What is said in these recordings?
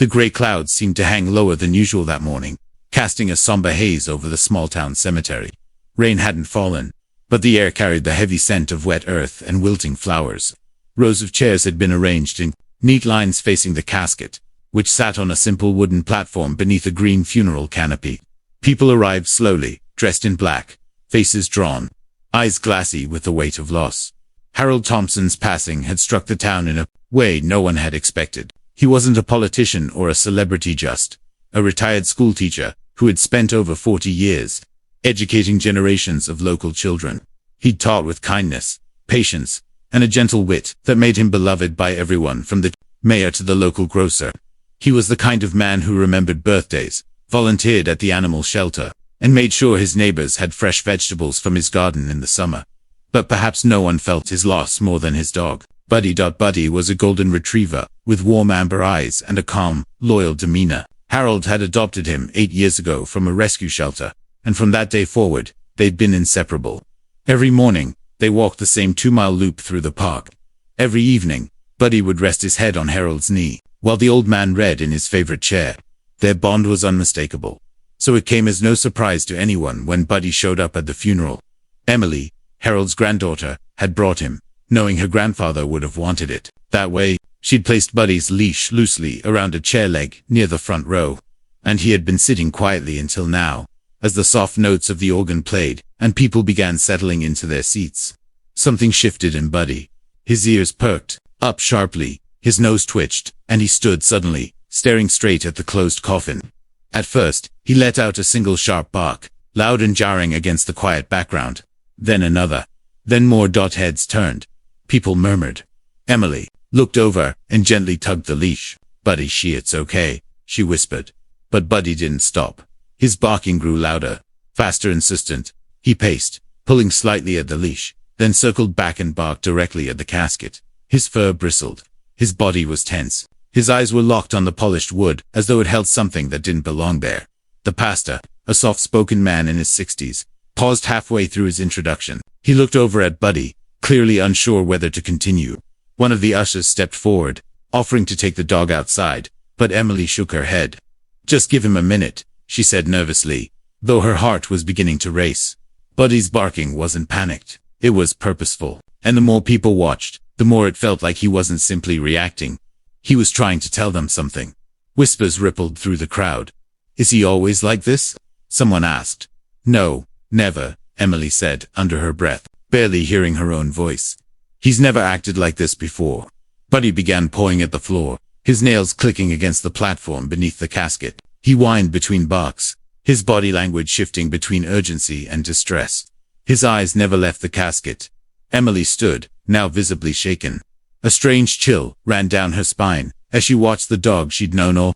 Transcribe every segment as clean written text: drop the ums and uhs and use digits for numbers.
The grey clouds seemed to hang lower than usual that morning, casting a somber haze over the small-town cemetery. Rain hadn't fallen, but the air carried the heavy scent of wet earth and wilting flowers. Rows of chairs had been arranged in neat lines facing the casket, which sat on a simple wooden platform beneath a green funeral canopy. People arrived slowly, dressed in black, faces drawn, eyes glassy with the weight of loss. Harold Thompson's passing had struck the town in a way no one had expected. He wasn't a politician or a celebrity, just a retired schoolteacher who had spent over 40 years educating generations of local children. He'd taught with kindness, patience, and a gentle wit that made him beloved by everyone from the mayor to the local grocer. He was the kind of man who remembered birthdays, volunteered at the animal shelter, and made sure his neighbors had fresh vegetables from his garden in the summer. But perhaps no one felt his loss more than his dog. Buddy. Buddy was a golden retriever, with warm amber eyes and a calm, loyal demeanor. Harold had adopted him 8 years ago from a rescue shelter, and from that day forward, they'd been inseparable. Every morning, they walked the same 2-mile loop through the park. Every evening, Buddy would rest his head on Harold's knee, while the old man read in his favorite chair. Their bond was unmistakable. So it came as no surprise to anyone when Buddy showed up at the funeral. Emily, Harold's granddaughter, had brought him, knowing her grandfather would have wanted it. That way, she'd placed Buddy's leash loosely around a chair leg near the front row, and he had been sitting quietly until now, as the soft notes of the organ played and people began settling into their seats. Something shifted in Buddy. His ears perked up sharply, his nose twitched, and he stood suddenly, staring straight at the closed coffin. At first, he let out a single sharp bark, loud and jarring against the quiet background. Then another. Then more. Heads turned. People murmured. Emily looked over and gently tugged the leash. Buddy, it's okay, she whispered. But Buddy didn't stop. His barking grew louder, faster, insistent. He paced, pulling slightly at the leash, then circled back and barked directly at the casket. His fur bristled. His body was tense. His eyes were locked on the polished wood, as though it held something that didn't belong there. The pastor, a soft-spoken man in his 60s, paused halfway through his introduction. He looked over at Buddy, clearly unsure whether to continue. One of the ushers stepped forward, offering to take the dog outside, but Emily shook her head. Just give him a minute, she said nervously, though her heart was beginning to race. Buddy's barking wasn't panicked. It was purposeful, and the more people watched, the more it felt like he wasn't simply reacting. He was trying to tell them something. Whispers rippled through the crowd. Is he always like this? Someone asked. No, never, Emily said under her breath, barely hearing her own voice. He's never acted like this before. Buddy began pawing at the floor, his nails clicking against the platform beneath the casket. He whined between barks, his body language shifting between urgency and distress. His eyes never left the casket. Emily stood, now visibly shaken. A strange chill ran down her spine as she watched the dog she'd known all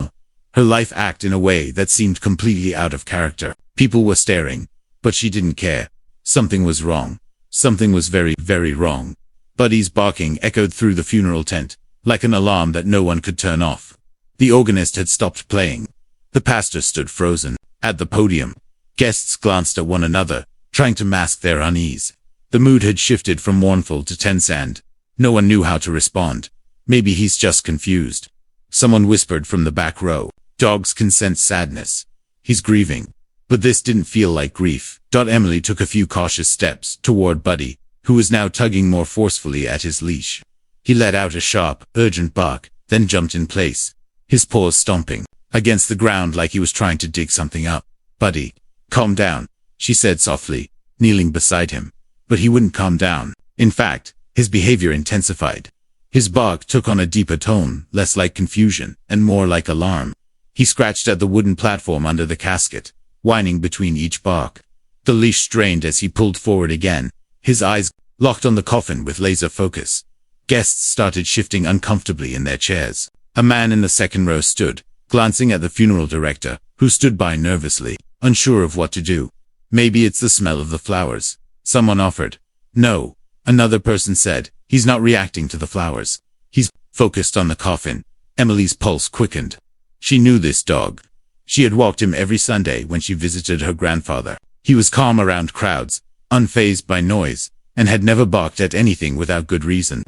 her life act in a way that seemed completely out of character. People were staring, but she didn't care. Something was wrong. Something was very, very wrong. Buddy's barking echoed through the funeral tent, like an alarm that no one could turn off. The organist had stopped playing. The pastor stood frozen at the podium. Guests glanced at one another, trying to mask their unease. The mood had shifted from mournful to tense, and no one knew how to respond. Maybe he's just confused. Someone whispered from the back row. Dogs can sense sadness. He's grieving. But this didn't feel like grief. Emily took a few cautious steps toward Buddy, who was now tugging more forcefully at his leash. He let out a sharp, urgent bark, then jumped in place, his paws stomping against the ground like he was trying to dig something up. Buddy, calm down, she said softly, kneeling beside him. But he wouldn't calm down. In fact, his behavior intensified. His bark took on a deeper tone, less like confusion and more like alarm. He scratched at the wooden platform under the casket, whining between each bark. The leash strained as he pulled forward again, his eyes locked on the coffin with laser focus. Guests started shifting uncomfortably in their chairs. A man in the second row stood, glancing at the funeral director, who stood by nervously, unsure of what to do. Maybe it's the smell of the flowers, someone offered. No, another person said, he's not reacting to the flowers. He's focused on the coffin. Emily's pulse quickened. She knew this dog. She had walked him every Sunday when she visited her grandfather. He was calm around crowds, unfazed by noise, and had never barked at anything without good reason.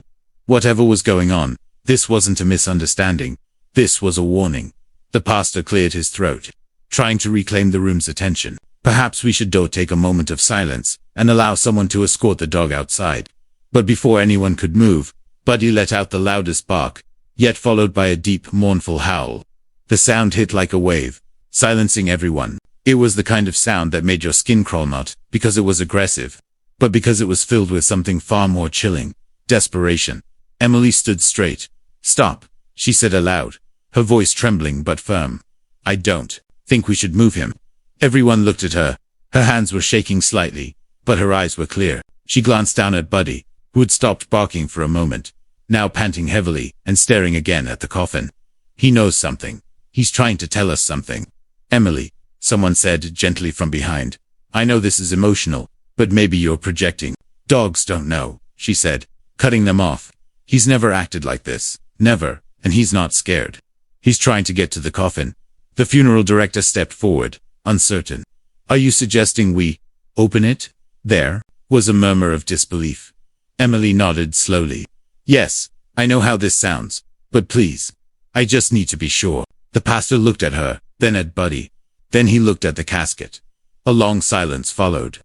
Whatever was going on, this wasn't a misunderstanding. This was a warning. The pastor cleared his throat, trying to reclaim the room's attention. Perhaps we should take a moment of silence and allow someone to escort the dog outside. But before anyone could move, Buddy let out the loudest bark, yet followed by a deep, mournful howl. The sound hit like a wave, silencing everyone. It was the kind of sound that made your skin crawl, not because it was aggressive, but because it was filled with something far more chilling: desperation. Emily stood straight. "Stop," she said aloud, her voice trembling but firm. "I don't think we should move him." Everyone looked at her. Her hands were shaking slightly, but her eyes were clear. She glanced down at Buddy, who had stopped barking for a moment, now panting heavily and staring again at the coffin. "He knows something. He's trying to tell us something." "Emily," someone said gently from behind, "I know this is emotional, but maybe you're projecting." "Dogs don't know," she said, cutting them off. "He's never acted like this. Never. And he's not scared. He's trying to get to the coffin." The funeral director stepped forward, uncertain. "Are you suggesting we open it?" There was a murmur of disbelief. Emily nodded slowly. "Yes, I know how this sounds, but please, I just need to be sure." The pastor looked at her, then at Buddy. Then he looked at the casket. A long silence followed.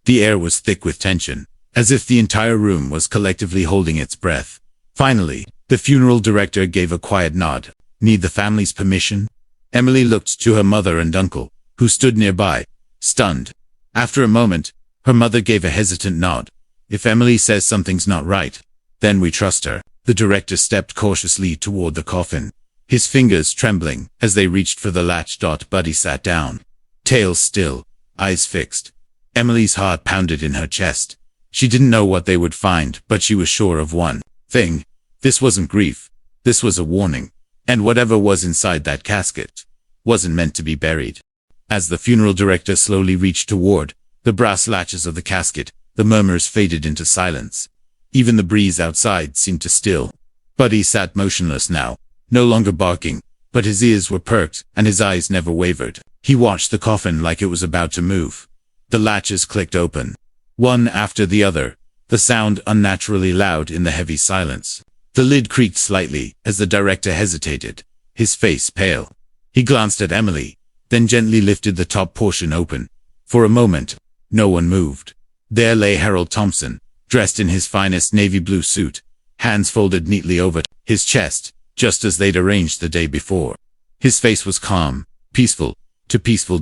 The air was thick with tension, as if the entire room was collectively holding its breath. Finally, the funeral director gave a quiet nod. "Need the family's permission?" Emily looked to her mother and uncle, who stood nearby, stunned. After a moment, her mother gave a hesitant nod. "If Emily says something's not right, then we trust her." The director stepped cautiously toward the coffin, his fingers trembling as they reached for the latch. Buddy sat down, tail still, eyes fixed. Emily's heart pounded in her chest. She didn't know what they would find, but she was sure of one thing. This wasn't grief. This was a warning. And whatever was inside that casket wasn't meant to be buried. As the funeral director slowly reached toward the brass latches of the casket, the murmurs faded into silence. Even the breeze outside seemed to still. Buddy sat motionless now, no longer barking, but his ears were perked and his eyes never wavered. He watched the coffin like it was about to move. The latches clicked open, one after the other, the sound unnaturally loud in the heavy silence. The lid creaked slightly as the director hesitated, his face pale. He glanced at Emily, then gently lifted the top portion open. For a moment, no one moved. There lay Harold Thompson, dressed in his finest navy blue suit, hands folded neatly over his chest, just as they'd arranged the day before. His face was calm, peaceful, to peaceful.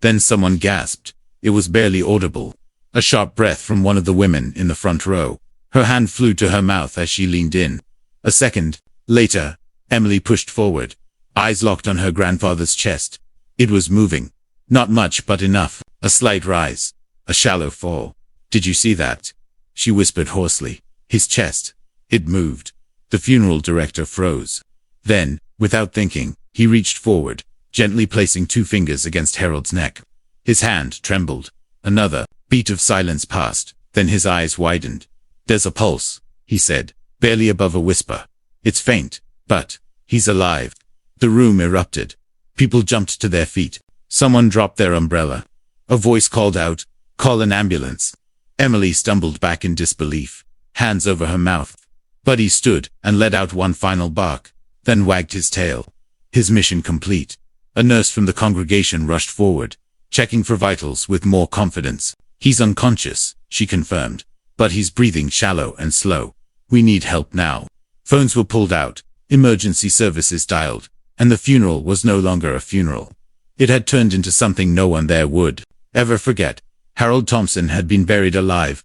Then someone gasped. It was barely audible. A sharp breath from one of the women in the front row. Her hand flew to her mouth as she leaned in. A second later, Emily pushed forward, eyes locked on her grandfather's chest. It was moving. Not much, but enough. A slight rise. A shallow fall. "Did you see that?" she whispered hoarsely. His chest. It moved. The funeral director froze. Then, without thinking, he reached forward, gently placing 2 fingers against Harold's neck. His hand trembled. Another beat of silence passed. Then his eyes widened. "There's a pulse," he said, barely above a whisper. "It's faint, but he's alive." The room erupted. People jumped to their feet. Someone dropped their umbrella. A voice called out, "Call an ambulance." Emily stumbled back in disbelief, hands over her mouth. Buddy stood and let out one final bark, then wagged his tail. His mission complete. A nurse from the congregation rushed forward, checking for vitals with more confidence. "He's unconscious," she confirmed, "but he's breathing shallow and slow. We need help now." Phones were pulled out, emergency services dialed, and the funeral was no longer a funeral. It had turned into something no one there would ever forget. Harold Thompson had been buried alive.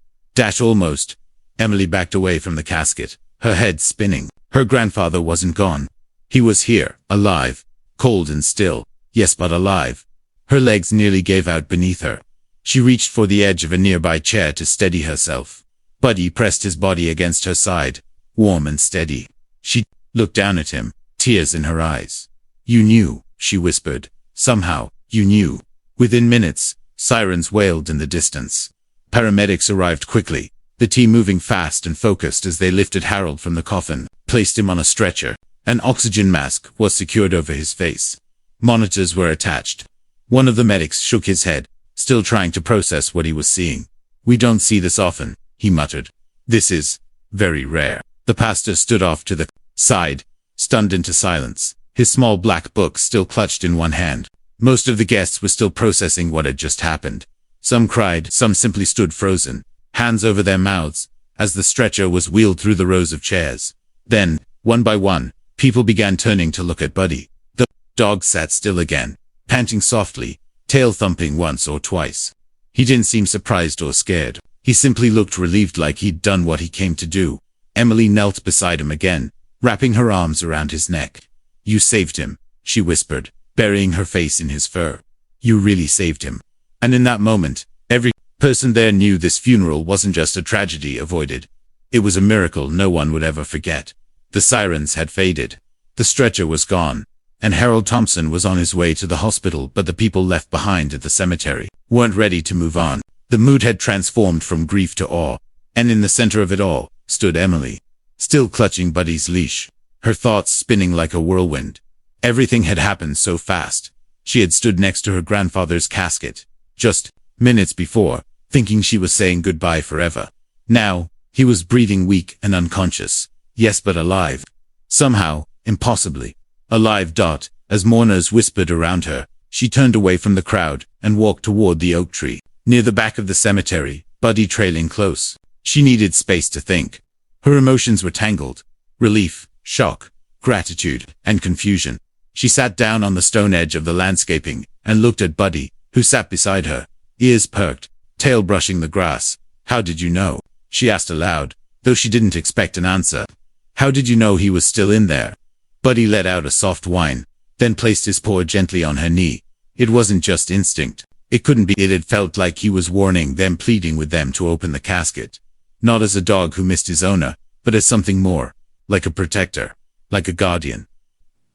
Almost. Emily backed away from the casket, her head spinning. Her grandfather wasn't gone. He was here, alive, cold and still, yes, but alive. Her legs nearly gave out beneath her. She reached for the edge of a nearby chair to steady herself. Buddy pressed his body against her side, warm and steady. She looked down at him, tears in her eyes. "You knew," she whispered. "Somehow, you knew." Within minutes, sirens wailed in the distance. Paramedics arrived quickly, the team moving fast and focused as they lifted Harold from the coffin, placed him on a stretcher. An oxygen mask was secured over his face. Monitors were attached. One of the medics shook his head, still trying to process what he was seeing. "We don't see this often," he muttered. "This is very rare." The pastor stood off to the side, stunned into silence. his small black book still clutched in one hand. Most of the guests were still processing what had just happened. Some cried, some simply stood frozen, hands over their mouths, as the stretcher was wheeled through the rows of chairs. Then, one by one, people began turning to look at Buddy. The dog sat still again, panting softly, tail thumping once or twice. He didn't seem surprised or scared. He simply looked relieved, like he'd done what he came to do. Emily knelt beside him again, wrapping her arms around his neck. "You saved him," she whispered, burying her face in his fur. "You really saved him." And in that moment, every person there knew this funeral wasn't just a tragedy avoided. It was a miracle no one would ever forget. The sirens had faded. The stretcher was gone, and Harold Thompson was on his way to the hospital, but the people left behind at the cemetery weren't ready to move on. The mood had transformed from grief to awe, and in the center of it all stood Emily, still clutching Buddy's leash, her thoughts spinning like a whirlwind. Everything had happened so fast. She had stood next to her grandfather's casket, just minutes before, thinking she was saying goodbye forever. Now, he was breathing weak and unconscious. Yes, but alive. Somehow, impossibly. Alive. As mourners whispered around her, she turned away from the crowd and walked toward the oak tree, near the back of the cemetery, Buddy trailing close. She needed space to think. Her emotions were tangled. Relief, shock, gratitude, and confusion. She sat down on the stone edge of the landscaping and looked at Buddy, who sat beside her, ears perked, tail brushing the grass. "How did you know?" she asked aloud, though she didn't expect an answer. "How did you know he was still in there?" Buddy let out a soft whine, then placed his paw gently on her knee. It wasn't just instinct. It couldn't be. It had felt like he was warning them, pleading with them to open the casket. Not as a dog who missed his owner, but as something more, like a protector, like a guardian.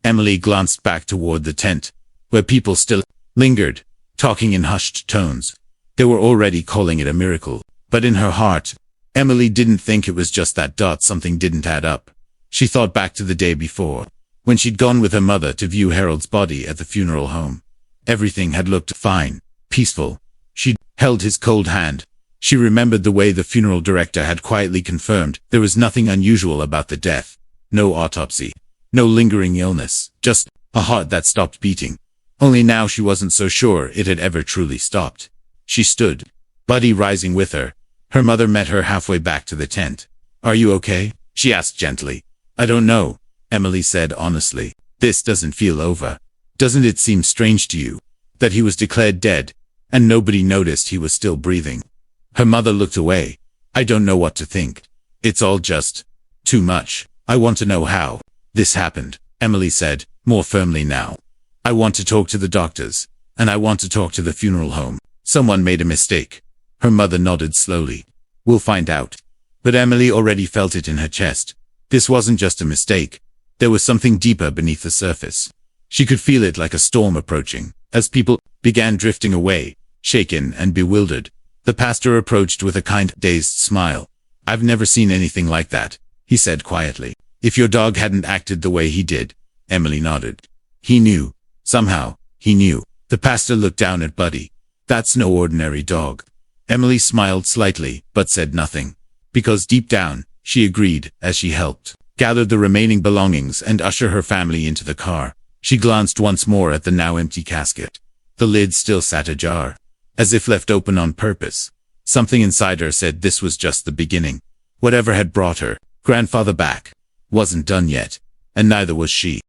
Emily glanced back toward the tent, where people still lingered, talking in hushed tones. They were already calling it a miracle, but in her heart, Emily didn't think it was just that. Something didn't add up. She thought back to the day before, when she'd gone with her mother to view Harold's body at the funeral home. Everything had looked fine, peaceful. She'd held his cold hand. She remembered the way the funeral director had quietly confirmed there was nothing unusual about the death. No autopsy, no lingering illness, just a heart that stopped beating. Only now she wasn't so sure it had ever truly stopped. She stood, Buddy rising with her. Her mother met her halfway back to the tent. "Are you okay?" she asked gently. "I don't know," Emily said honestly. "This doesn't feel over. Doesn't it seem strange to you that he was declared dead, and nobody noticed he was still breathing?" Her mother looked away. "I don't know what to think. It's all just too much. I want to know how this happened," Emily said, more firmly now. "I want to talk to the doctors, and I want to talk to the funeral home. Someone made a mistake." Her mother nodded slowly. "We'll find out." But Emily already felt it in her chest. This wasn't just a mistake. There was something deeper beneath the surface. She could feel it, like a storm approaching. As people began drifting away, shaken and bewildered, the pastor approached with a kind, dazed smile. "I've never seen anything like that," he said quietly. "If your dog hadn't acted the way he did." Emily nodded. "He knew. Somehow, he knew." The pastor looked down at Buddy. "That's no ordinary dog." Emily smiled slightly, but said nothing. Because deep down, she agreed, as she helped gather the remaining belongings and usher her family into the car. She glanced once more at the now empty casket. The lid still sat ajar, as if left open on purpose. Something inside her said this was just the beginning. Whatever had brought her grandfather back wasn't done yet, and neither was she.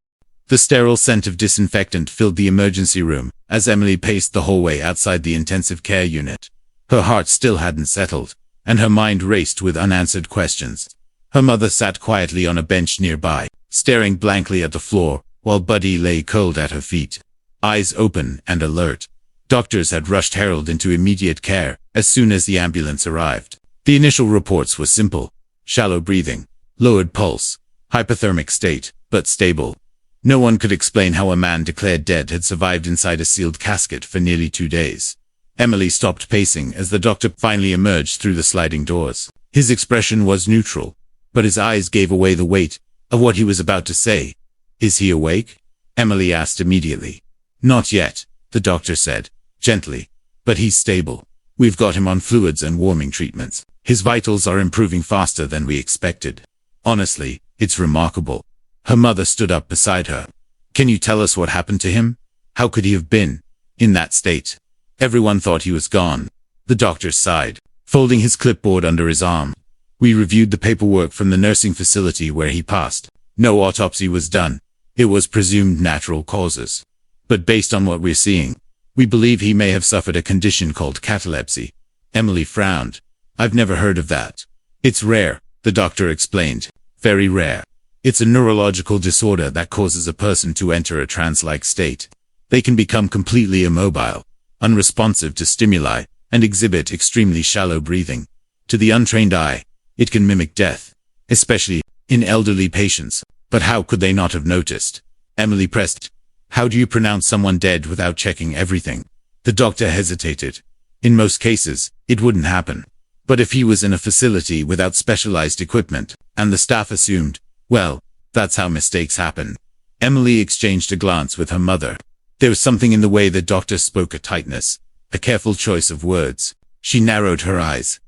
The sterile scent of disinfectant filled the emergency room as Emily paced the hallway outside the intensive care unit. Her heart still hadn't settled, and her mind raced with unanswered questions. Her mother sat quietly on a bench nearby, staring blankly at the floor, while Buddy lay cold at her feet, eyes open and alert. Doctors had rushed Harold into immediate care as soon as the ambulance arrived. The initial reports were simple: shallow breathing, lowered pulse, hypothermic state, but stable. No one could explain how a man declared dead had survived inside a sealed casket for nearly 2 days. Emily stopped pacing as the doctor finally emerged through the sliding doors. His expression was neutral, but his eyes gave away the weight of what he was about to say. "Is he awake?" Emily asked immediately. "Not yet," the doctor said, gently, "but he's stable. We've got him on fluids and warming treatments. His vitals are improving faster than we expected. Honestly, it's remarkable." Her mother stood up beside her. Can you tell us what happened to him? How could he have been in that state? Everyone thought he was gone. The doctor sighed, folding his clipboard under his arm. We reviewed the paperwork from the nursing facility where he passed. No autopsy was done. It was presumed natural causes. But based on what we're seeing, we believe he may have suffered a condition called catalepsy. Emily frowned. I've never heard of that. It's rare, the doctor explained. Very rare. It's a neurological disorder that causes a person to enter a trance-like state. They can become completely immobile, unresponsive to stimuli, and exhibit extremely shallow breathing. To the untrained eye, it can mimic death, especially in elderly patients. But how could they not have noticed? Emily pressed. How do you pronounce someone dead without checking everything? The doctor hesitated. In most cases, it wouldn't happen. But if he was in a facility without specialized equipment, and the staff assumed, well, that's how mistakes happen. Emily exchanged a glance with her mother. There was something in the way the doctor spoke, a tightness, a careful choice of words. She narrowed her eyes.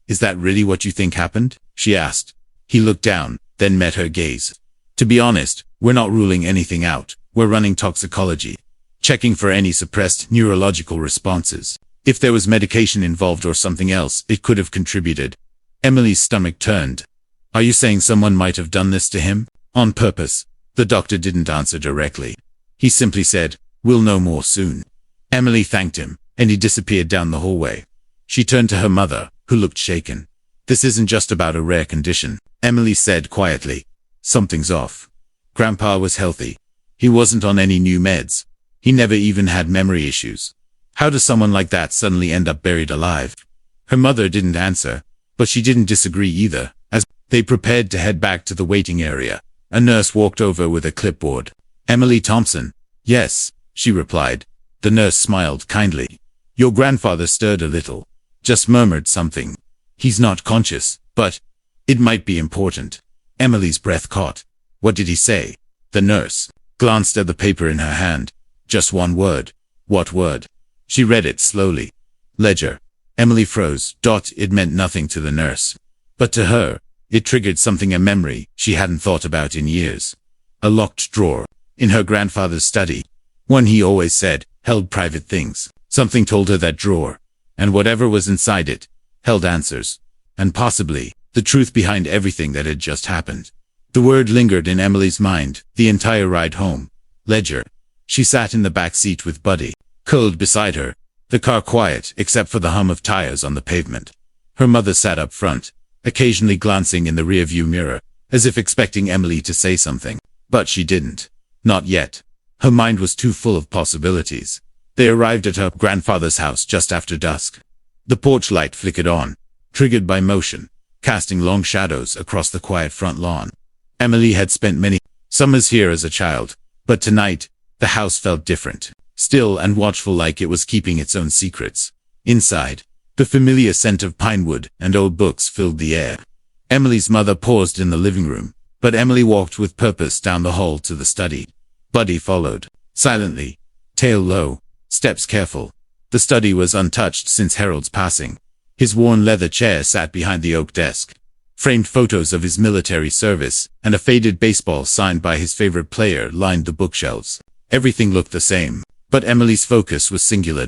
Is that really what you think happened? She asked. He looked down, then met her gaze. To be honest, we're not ruling anything out. We're running toxicology, checking for any suppressed neurological responses. If there was medication involved or something else, it could have contributed. Emily's stomach turned. Are you saying someone might have done this to him? On purpose? The doctor didn't answer directly. He simply said, we'll know more soon. Emily thanked him, and he disappeared down the hallway. She turned to her mother, who looked shaken. This isn't just about a rare condition, Emily said quietly. Something's off. Grandpa was healthy. He wasn't on any new meds. He never even had memory issues. How does someone like that suddenly end up buried alive? Her mother didn't answer, but she didn't disagree either. As they prepared to head back to the waiting area, a nurse walked over with a clipboard. Emily Thompson. Yes, she replied. The nurse smiled kindly. Your grandfather stirred a little, just murmured something. He's not conscious, but it might be important. Emily's breath caught. What did he say? The nurse glanced at the paper in her hand. Just one word. What word? She read it slowly. Ledger. Emily froze. It meant nothing to the nurse. But to her, it triggered something, a memory she hadn't thought about in years. A locked drawer in her grandfather's study. One he always said held private things. Something told her that drawer, and whatever was inside it, held answers. And possibly the truth behind everything that had just happened. The word lingered in Emily's mind the entire ride home. Ledger. She sat in the back seat with Buddy curled beside her, the car quiet except for the hum of tires on the pavement. Her mother sat up front, occasionally glancing in the rearview mirror, as if expecting Emily to say something. But she didn't. Not yet. Her mind was too full of possibilities. They arrived at her grandfather's house just after dusk. The porch light flickered on, triggered by motion, casting long shadows across the quiet front lawn. Emily had spent many summers here as a child, but tonight, the house felt different, still and watchful, like it was keeping its own secrets. Inside, the familiar scent of pine wood and old books filled the air. Emily's mother paused in the living room, but Emily walked with purpose down the hall to the study. Buddy followed, silently, tail low, steps careful. The study was untouched since Harold's passing. His worn leather chair sat behind the oak desk. Framed photos of his military service and a faded baseball signed by his favorite player lined the bookshelves. Everything looked the same, but Emily's focus was singular.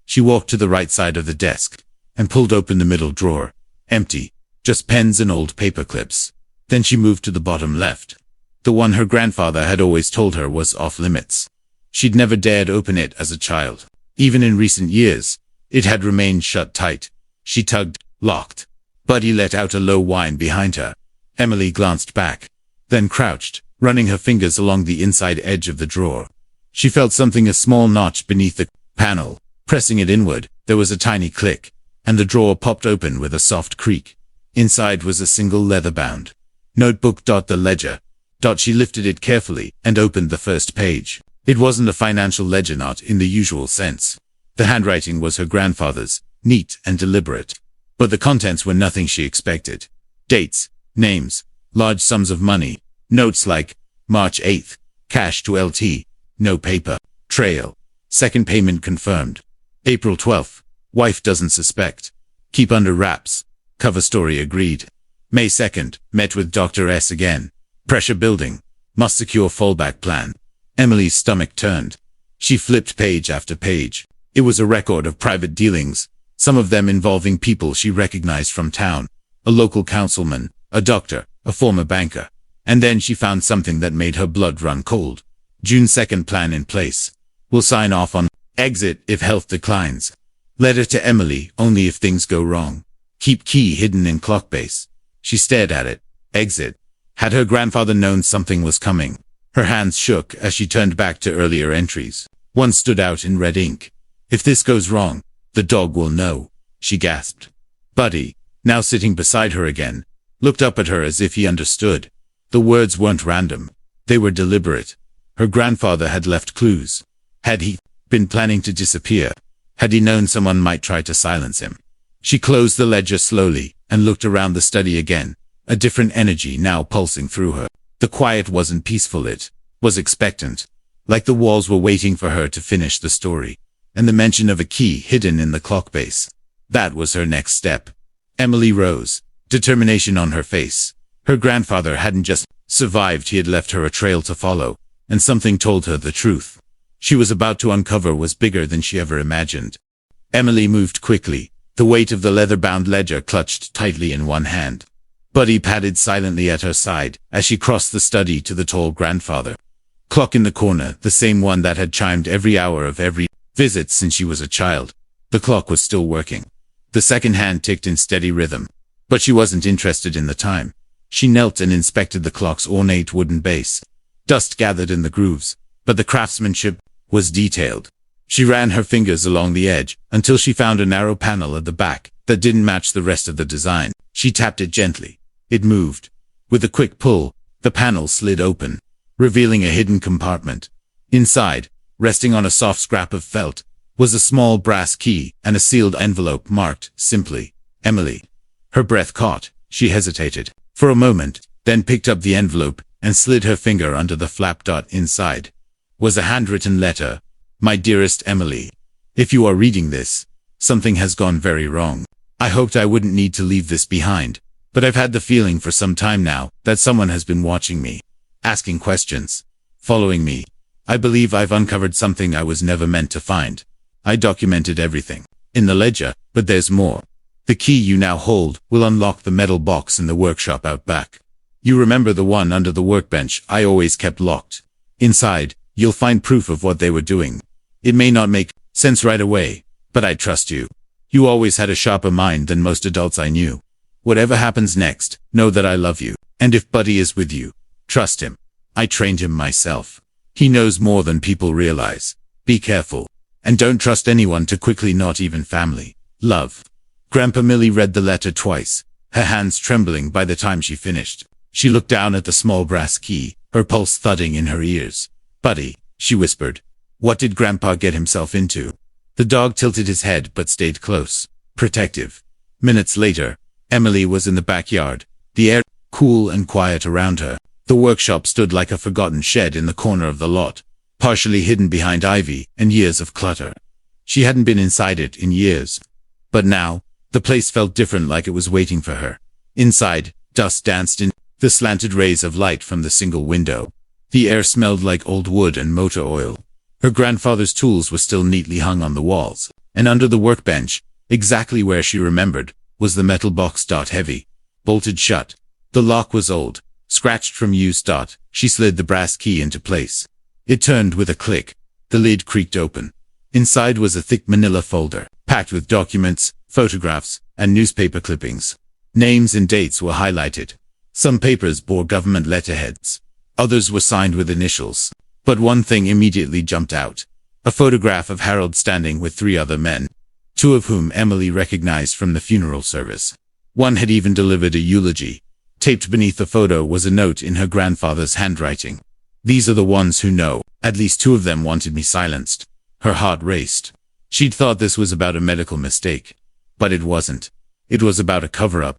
She walked to the right side of the desk and pulled open the middle drawer. Empty, just pens and old paper clips. Then she moved to the bottom left, the one her grandfather had always told her was off limits. She'd never dared open it as a child. Even in recent years, it had remained shut tight. She tugged, locked. Buddy let out a low whine behind her. Emily glanced back, then crouched, running her fingers along the inside edge of the drawer. She felt something, a small notch beneath the panel. Pressing it inward, there was a tiny click, and the drawer popped open with a soft creak. Inside was a single leather-bound notebook. The ledger. She lifted it carefully and opened the first page. It wasn't a financial ledger, not in the usual sense. The handwriting was her grandfather's, neat and deliberate. But the contents were nothing she expected. Dates, names, large sums of money, notes like March 8th, cash to LT, no paper trail, second payment confirmed. April 12th, wife doesn't suspect, keep under wraps, cover story agreed. May 2nd, met with Dr. S again, pressure building, must secure fallback plan. Emily's stomach turned. She flipped page after page. It was a record of private dealings, some of them involving people she recognized from town. A local councilman, a doctor, a former banker. And then she found something that made her blood run cold. June 2nd plan in place. Will sign off on exit if health declines. Letter to Emily only if things go wrong. Keep key hidden in clock base. She stared at it. Exit. Had her grandfather known something was coming? Her hands shook as she turned back to earlier entries. One stood out in red ink. If this goes wrong, the dog will know, she gasped. Buddy, now sitting beside her again, looked up at her as if he understood. The words weren't random. They were deliberate. Her grandfather had left clues. Had he been planning to disappear? Had he known someone might try to silence him? She closed the ledger slowly and looked around the study again, a different energy now pulsing through her. The quiet wasn't peaceful, it was expectant, like the walls were waiting for her to finish the story. And the mention of a key hidden in the clock base. That was her next step. Emily rose, determination on her face. Her grandfather hadn't just survived, he had left her a trail to follow, and something told her the truth. She was about to uncover was bigger than she ever imagined. Emily moved quickly, the weight of the leather-bound ledger clutched tightly in one hand. Buddy padded silently at her side as she crossed the study to the tall grandfather. Clock in the corner, the same one that had chimed every hour of every visit since she was a child. The clock was still working. The second hand ticked in steady rhythm. But she wasn't interested in the time. She knelt and inspected the clock's ornate wooden base. Dust gathered in the grooves, but the craftsmanship was detailed. She ran her fingers along the edge until she found a narrow panel at the back that didn't match the rest of the design. She tapped it gently. It moved. With a quick pull, the panel slid open, revealing a hidden compartment. Inside, resting on a soft scrap of felt, was a small brass key and a sealed envelope marked, simply, Emily. Her breath caught. She hesitated for a moment, then picked up the envelope and slid her finger under the flap. Inside was a handwritten letter. My dearest Emily, if you are reading this, something has gone very wrong. I hoped I wouldn't need to leave this behind, but I've had the feeling for some time now that someone has been watching me, asking questions, following me. I believe I've uncovered something I was never meant to find. I documented everything in the ledger, but there's more. The key you now hold will unlock the metal box in the workshop out back. You remember the one under the workbench I always kept locked? Inside, you'll find proof of what they were doing. It may not make sense right away, but I trust you. You always had a sharper mind than most adults I knew. Whatever happens next, know that I love you. And if Buddy is with you, trust him. I trained him myself. He knows more than people realize. Be careful. And don't trust anyone too quickly, not even family. Love. Grandpa Millie read the letter twice, her hands trembling by the time she finished. She looked down at the small brass key, her pulse thudding in her ears. Buddy, she whispered. What did Grandpa get himself into? The dog tilted his head but stayed close, protective. Minutes later, Emily was in the backyard, the air cool and quiet around her. The workshop stood like a forgotten shed in the corner of the lot, partially hidden behind ivy and years of clutter. She hadn't been inside it in years. But now, the place felt different, like it was waiting for her. Inside, dust danced in the slanted rays of light from the single window. The air smelled like old wood and motor oil. Her grandfather's tools were still neatly hung on the walls, and under the workbench, exactly where she remembered, was the metal box. Heavy, bolted shut. The lock was old, scratched from use. She slid the brass key into place. It turned with a click. The lid creaked open. Inside was a thick manila folder, packed with documents, photographs, and newspaper clippings. Names and dates were highlighted. Some papers bore government letterheads. Others were signed with initials. But one thing immediately jumped out. A photograph of Harold standing with 3 other men, 2 of whom Emily recognized from the funeral service. One had even delivered a eulogy. Taped beneath the photo was a note in her grandfather's handwriting. These are the ones who know. At least 2 of them wanted me silenced. Her heart raced. She'd thought this was about a medical mistake. But it wasn't. It was about a cover-up.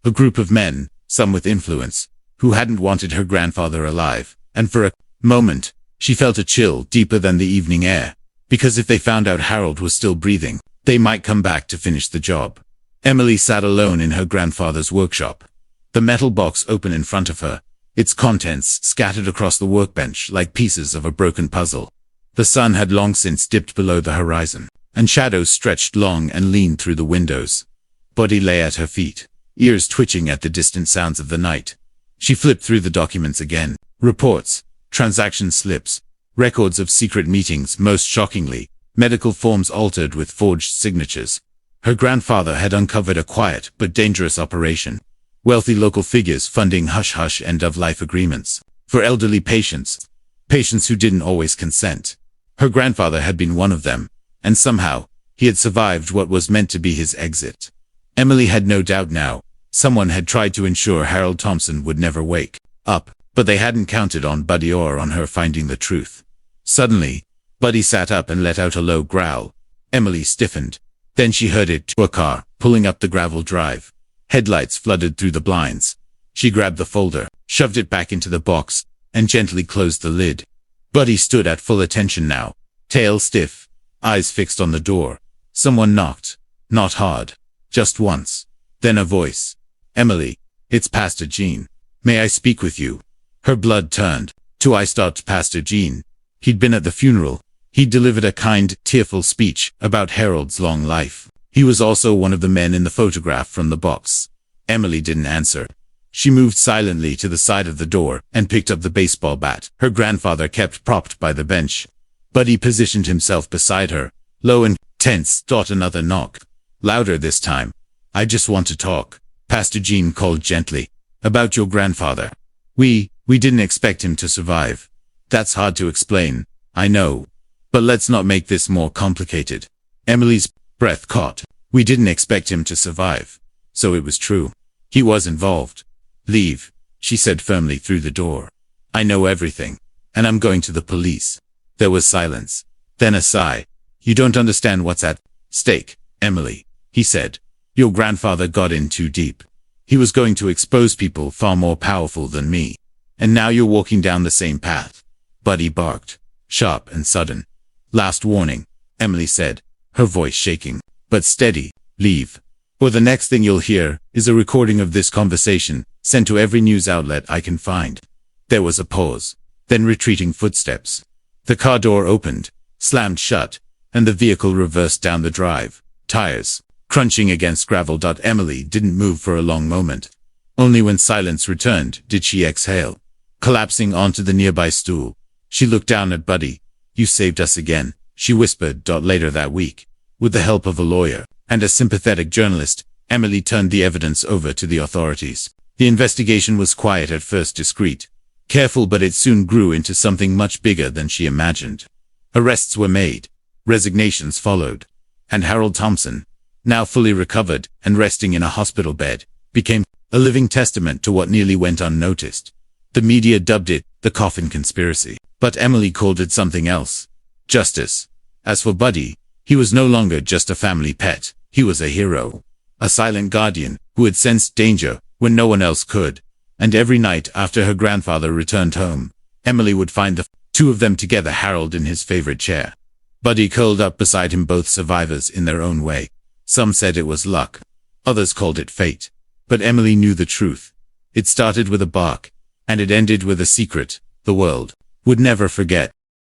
A group of men, some with influence, who hadn't wanted her grandfather alive. And for a moment, she felt a chill deeper than the evening air. Because if they found out Harold was still breathing, they might come back to finish the job. Emily sat alone in her grandfather's workshop. The metal box open in front of her, its contents scattered across the workbench like pieces of a broken puzzle. The sun had long since dipped below the horizon, and shadows stretched long and lean through the windows. Buddy lay at her feet, ears twitching at the distant sounds of the night. She flipped through the documents again. Reports, transaction slips, records of secret meetings, most shockingly, medical forms altered with forged signatures. Her grandfather had uncovered a quiet but dangerous operation. Wealthy local figures funding hush-hush end-of-life agreements for elderly patients who didn't always consent. Her grandfather had been one of them, and somehow, he had survived what was meant to be his exit. Emily had no doubt now. Someone had tried to ensure Harold Thompson would never wake up, but they hadn't counted on Buddy or on her finding the truth. Suddenly, Buddy sat up and let out a low growl. Emily stiffened. Then she heard it to a car, pulling up the gravel drive. Headlights flooded through the blinds. She grabbed the folder, shoved it back into the box, and gently closed the lid. Buddy stood at full attention now, tail stiff, eyes fixed on the door. Someone knocked. Not hard. Just once. Then a voice. "Emily, it's Pastor Jean. May I speak with you?" Her blood turned to ice. Pastor Jean. He'd been at the funeral. He'd delivered a kind, tearful speech about Harold's long life. He was also one of the men in the photograph from the box. Emily didn't answer. She moved silently to the side of the door and picked up the baseball bat her grandfather kept propped by the bench. Buddy positioned himself beside her, low and tense. Another knock. Louder this time. "I just want to talk," Pastor Jean called gently. "About your grandfather. We didn't expect him to survive. That's hard to explain, I know. But let's not make this more complicated." Emily's breath caught. "We didn't expect him to survive. So it was true. He was involved." "Leave," she said firmly through the door. "I know everything. And I'm going to the police." There was silence. Then a sigh. "You don't understand what's at stake, Emily," he said. "Your grandfather got in too deep. He was going to expose people far more powerful than me. And now you're walking down the same path." Buddy barked. Sharp and sudden. "Last warning," Emily said, her voice shaking, but steady. "Leave. Or the next thing you'll hear is a recording of this conversation, sent to every news outlet I can find." There was a pause, then retreating footsteps. The car door opened, slammed shut, and the vehicle reversed down the drive, tires crunching against gravel. Emily didn't move for a long moment. Only when silence returned did she exhale. Collapsing onto the nearby stool, she looked down at Buddy. "You saved us again," she whispered. Later that week, with the help of a lawyer and a sympathetic journalist, Emily turned the evidence over to the authorities. The investigation was quiet at first, discreet, careful, but it soon grew into something much bigger than she imagined. Arrests were made, resignations followed, and Harold Thompson, now fully recovered and resting in a hospital bed, became a living testament to what nearly went unnoticed. The media dubbed it the Coffin conspiracy, but Emily called it something else: justice. As for Buddy, he was no longer just a family pet. He was a hero, a silent guardian who had sensed danger when no one else could. And every night after her grandfather returned home, Emily would find the two of them together, Harold in his favorite chair, Buddy curled up beside him, both survivors in their own way. Some said it was luck. Others called it fate. But Emily knew the truth. It started with a bark, and it ended with a secret the world would never forget.